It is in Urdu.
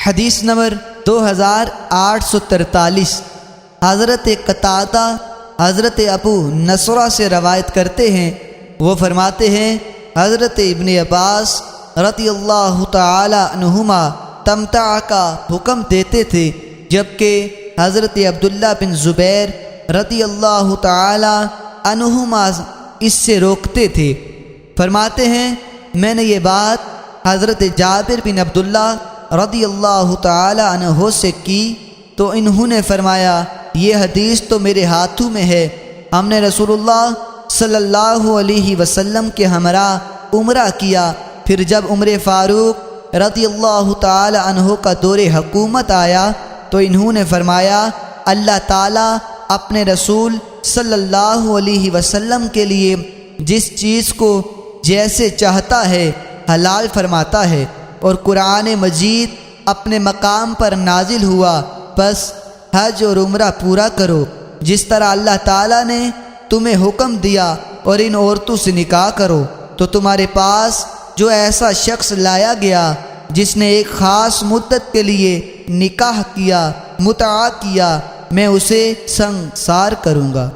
حدیث نمبر 2843۔ حضرت قتادہ حضرت ابو نصرہ سے روایت کرتے ہیں، وہ فرماتے ہیں حضرت ابن عباس رضی اللہ تعالی عنہما تمتع کا حکم دیتے تھے، جبکہ حضرت عبداللہ بن زبیر رضی اللہ تعالی عنہما اس سے روکتے تھے۔ فرماتے ہیں میں نے یہ بات حضرت جابر بن عبداللہ رضی اللہ تعالی عنہ سے کی تو انہوں نے فرمایا یہ حدیث تو میرے ہاتھوں میں ہے، ہم نے رسول اللہ صلی اللہ علیہ وسلم کے ہمراہ عمرہ کیا، پھر جب عمر فاروق رضی اللہ تعالی عنہ کا دور حکومت آیا تو انہوں نے فرمایا اللہ تعالیٰ اپنے رسول صلی اللہ علیہ وسلم کے لیے جس چیز کو جیسے چاہتا ہے حلال فرماتا ہے، اور قرآن مجید اپنے مقام پر نازل ہوا، بس حج اور عمرہ پورا کرو جس طرح اللہ تعالیٰ نے تمہیں حکم دیا، اور ان عورتوں سے نکاح کرو۔ تو تمہارے پاس جو ایسا شخص لایا گیا جس نے ایک خاص مدت کے لیے نکاح کیا، متعہ کیا، میں اسے سنگسار کروں گا۔